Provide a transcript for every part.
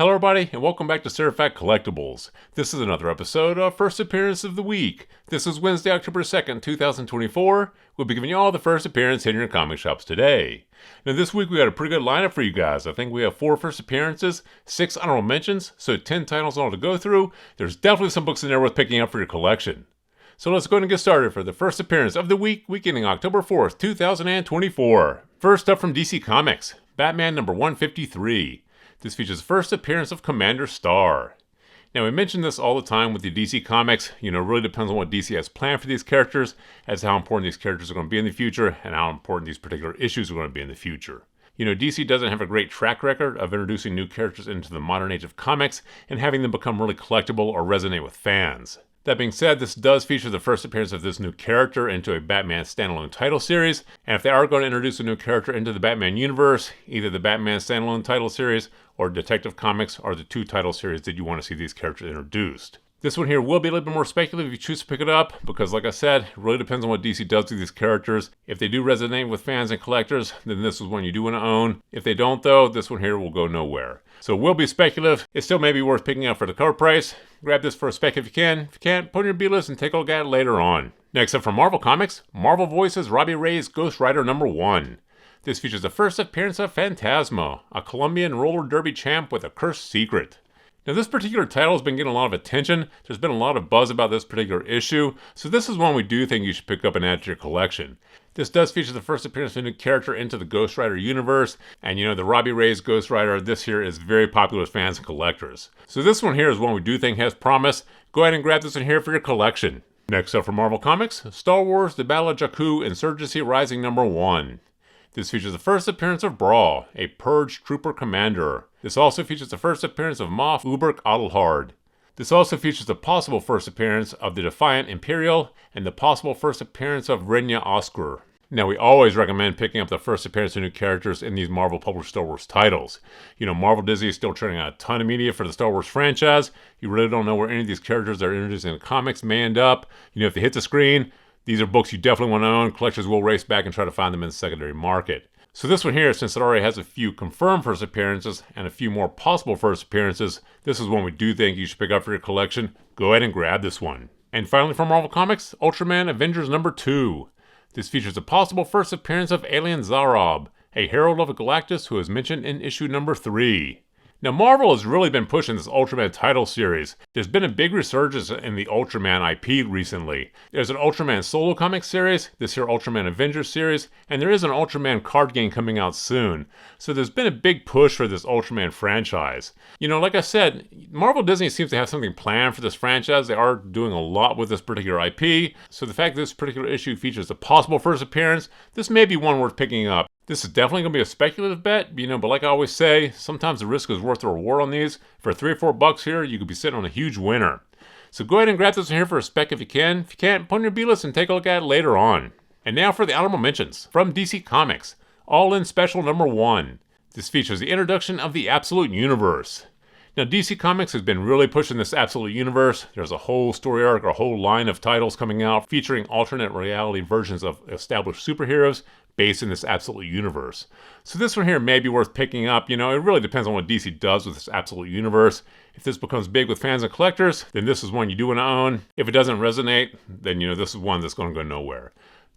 Hello everybody, and welcome back to Serifact Collectibles. This is another episode of First Appearance of the Week. This is Wednesday, October 2nd, 2024. We'll be giving you all the first appearance in your comic shops today. Now this week we got a pretty good lineup for you guys. I think we have 4 first appearances, 6 honorable mentions, so 10 titles all to go through. There's definitely some books in there worth picking up for your collection. So let's go ahead and get started for the first appearance of the week, ending October 4th, 2024. First up from DC Comics, Batman number 153. This features the first appearance of Commander Star. Now, we mention this all the time with the DC Comics. It really depends on what DC has planned for these characters, as to how important these characters are going to be in the future, and how important these particular issues are going to be in the future. DC doesn't have a great track record of introducing new characters into the modern age of comics, and having them become really collectible or resonate with fans. That being said, this does feature the first appearance of this new character into a Batman standalone title series, and if they are going to introduce a new character into the Batman universe, either the Batman standalone title series or Detective Comics are the 2 title series that you want to see these characters introduced. This one here will be a little bit more speculative if you choose to pick it up, because like I said, it really depends on what DC does with these characters. If they do resonate with fans and collectors, then this is one you do want to own. If they don't though, this one here will go nowhere. So it will be speculative. It still may be worth picking up for the cover price. Grab this for a spec if you can. If you can't, put it in your B-list and take a look at it later on. Next up from Marvel Comics, Marvel voices Robbie Reyes Ghost Rider number 1. This features the first appearance of Phantasmo, a Colombian roller derby champ with a cursed secret. Now this particular title has been getting a lot of attention. There's been a lot of buzz about this particular issue, so this is one we do think you should pick up and add to your collection. This does feature the first appearance of a new character into the Ghost Rider universe, and the Robbie Reyes Ghost Rider, this here is very popular with fans and collectors. So this one here is one we do think has promise. Go ahead and grab this one here for your collection. Next up from Marvel Comics, Star Wars The Battle of Jakku Insurgency Rising number 1. This features the first appearance of Brawl, a Purge Trooper Commander. This also features the first appearance of Moff Uberk Adelhard. This also features the possible first appearance of the Defiant Imperial and the possible first appearance of Renya Oscar. Now, we always recommend picking up the first appearance of new characters in these Marvel published Star Wars titles. Marvel Disney is still churning out a ton of media for the Star Wars franchise. You really don't know where any of these characters that are introduced in the comics may end up. If they hit the screen, these are books you definitely want to own. Collectors will race back and try to find them in the secondary market. So this one here, since it already has a few confirmed first appearances and a few more possible first appearances, this is one we do think you should pick up for your collection. Go ahead and grab this one. And finally from Marvel Comics, Ultraman Avengers number 2. This features a possible first appearance of Alien Zarob, a Herald of Galactus who is mentioned in issue number 3. Now, Marvel has really been pushing this Ultraman title series. There's been a big resurgence in the Ultraman IP recently. There's an Ultraman solo comic series, this here Ultraman Avengers series, and there is an Ultraman card game coming out soon. So there's been a big push for this Ultraman franchise. Like I said, Marvel Disney seems to have something planned for this franchise. They are doing a lot with this particular IP. So the fact that this particular issue features a possible first appearance, this may be one worth picking up. This is definitely going to be a speculative bet, but like I always say, sometimes the risk is worth the reward on these. For $3 or $4 here, you could be sitting on a huge winner. So go ahead and grab this one here for a spec if you can. If you can't, put in your B-list and take a look at it later on. And now for the honorable mentions from DC Comics. All In Special number 1. This features the introduction of the Absolute Universe. Now, DC Comics has been really pushing this Absolute Universe. There's a whole story arc, or a whole line of titles coming out featuring alternate reality versions of established superheroes based in this Absolute Universe. So this one here may be worth picking up. It really depends on what DC does with this Absolute Universe. If this becomes big with fans and collectors, then this is one you do want to own. If it doesn't resonate, then this is one that's going to go nowhere.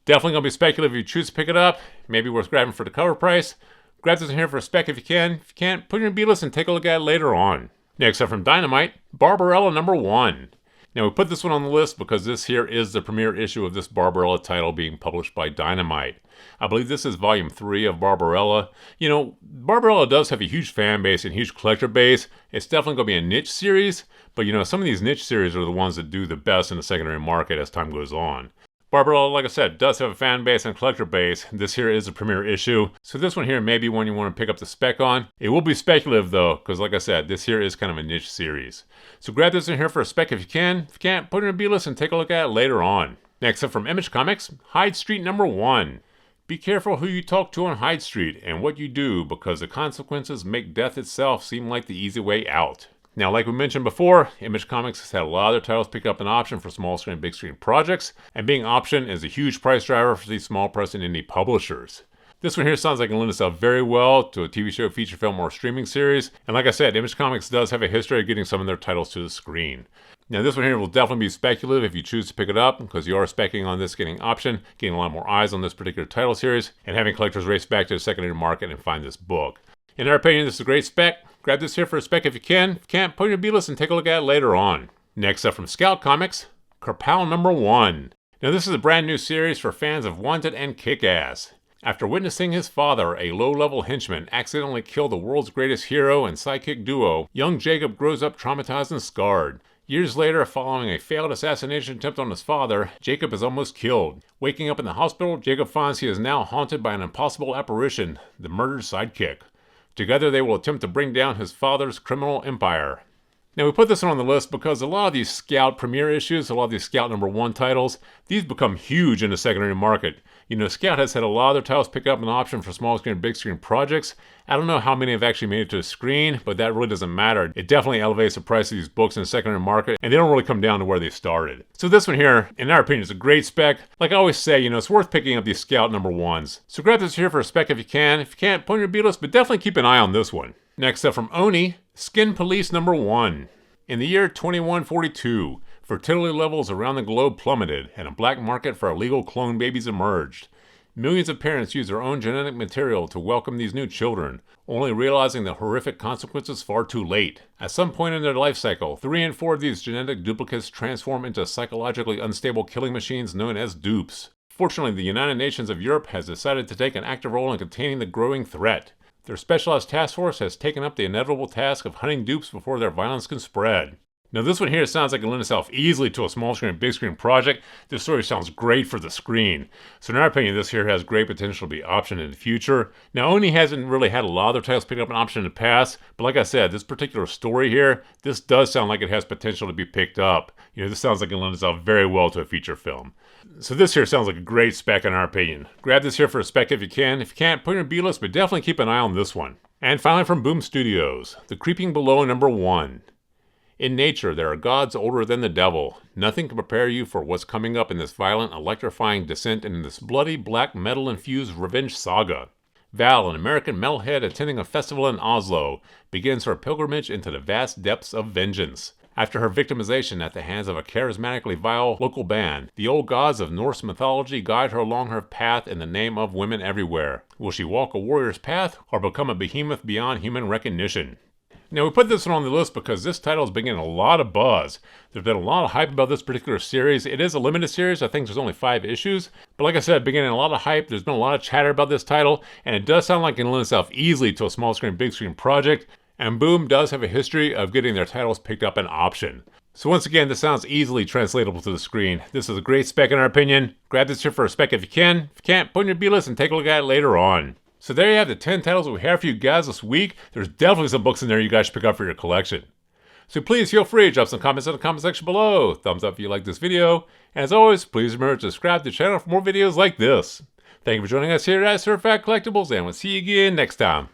Definitely going to be speculative if you choose to pick it up. Maybe worth grabbing for the cover price. Grab this in here for a spec if you can. If you can't, put it in your B-list and take a look at it later on. Next up from Dynamite, Barbarella number 1. Now we put this one on the list because this here is the premiere issue of this Barbarella title being published by Dynamite. I believe this is volume 3 of Barbarella. Barbarella does have a huge fan base and huge collector base. It's definitely going to be a niche series, but some of these niche series are the ones that do the best in the secondary market as time goes on. Barbarella, like I said, does have a fan base and collector base. This here is a premiere issue. So this one here may be one you want to pick up the spec on. It will be speculative though, because like I said, this here is kind of a niche series. So grab this in here for a spec if you can. If you can't, put it in a B-list and take a look at it later on. Next up from Image Comics, Hyde Street number 1. Be careful who you talk to on Hyde Street and what you do, because the consequences make death itself seem like the easy way out. Now, like we mentioned before, Image Comics has had a lot of their titles pick up an option for small screen and big screen projects, and being option is a huge price driver for these small press and indie publishers. This one here sounds like it lends itself very well to a TV show, feature film, or streaming series. And like I said, Image Comics does have a history of getting some of their titles to the screen. Now this one here will definitely be speculative if you choose to pick it up, because you are specking on this getting option, getting a lot more eyes on this particular title series, and having collectors race back to the secondary market and find this book. In our opinion, this is a great spec. Grab this here for a spec if you can. If you can't, put it in your B-list and take a look at it later on. Next up from Scout Comics, Kerpow #1. Now this is a brand new series for fans of Wanted and Kick-Ass. After witnessing his father, a low-level henchman, accidentally kill the world's greatest hero and sidekick duo, young Jacob grows up traumatized and scarred. Years later, following a failed assassination attempt on his father, Jacob is almost killed. Waking up in the hospital, Jacob finds he is now haunted by an impossible apparition, the murdered sidekick. Together they will attempt to bring down his father's criminal empire. Now we put this one on the list because a lot of these Scout premiere issues, a lot of these Scout #1 titles, these become huge in the secondary market. You know, Scout has had a lot of their titles pick up an option for small screen and big screen projects. I don't know how many have actually made it to the screen, but that really doesn't matter. It definitely elevates the price of these books in the secondary market, and they don't really come down to where they started. So this one here, in our opinion, is a great spec. Like I always say, you know, it's worth picking up these Scout #1s. So grab this here for a spec if you can. If you can't, put in your B-list, but definitely keep an eye on this one. Next up from Oni, Skin Police #1. In the year 2142, fertility levels around the globe plummeted and a black market for illegal clone babies emerged. Millions of parents used their own genetic material to welcome these new children, only realizing the horrific consequences far too late. At some point in their life cycle, 3 and 4 of these genetic duplicates transform into psychologically unstable killing machines known as dupes. Fortunately, the United Nations of Europe has decided to take an active role in containing the growing threat. Their specialized task force has taken up the inevitable task of hunting dupes before their violence can spread. Now this one here sounds like it lends itself easily to a small screen and big screen project. This story sounds great for the screen. So in our opinion, this here has great potential to be optioned in the future. Now Oni hasn't really had a lot of their titles picked up an option in the past, but like I said, this particular story here, this does sound like it has potential to be picked up. You know, this sounds like it lends itself very well to a feature film. So this here sounds like a great spec in our opinion. Grab this here for a spec if you can. If you can't, put it in your B-list, but definitely keep an eye on this one. And finally from Boom Studios, The Creeping Below #1. In nature, there are gods older than the devil. Nothing can prepare you for what's coming up in this violent, electrifying descent into this bloody, black metal-infused revenge saga. Val, an American metalhead attending a festival in Oslo, begins her pilgrimage into the vast depths of vengeance. After her victimization at the hands of a charismatically vile local band, the old gods of Norse mythology guide her along her path in the name of women everywhere. Will she walk a warrior's path or become a behemoth beyond human recognition? Now we put this one on the list because this title has been getting a lot of buzz. There's been a lot of hype about this particular series. It is a limited series. I think there's only 5 issues. But like I said, been getting a lot of hype. There's been a lot of chatter about this title, and it does sound like it lends itself easily to a small screen, big screen project. And Boom does have a history of getting their titles picked up an option. So once again, this sounds easily translatable to the screen. This is a great spec in our opinion. Grab this here for a spec if you can. If you can't, put in your B-list and take a look at it later on. So there you have the 10 titles we have for you guys this week. There's definitely some books in there you guys should pick up for your collection. So please feel free to drop some comments in the comment section below. Thumbs up if you like this video. And as always, please remember to subscribe to the channel for more videos like this. Thank you for joining us here at Surf Fact Collectibles, and we'll see you again next time.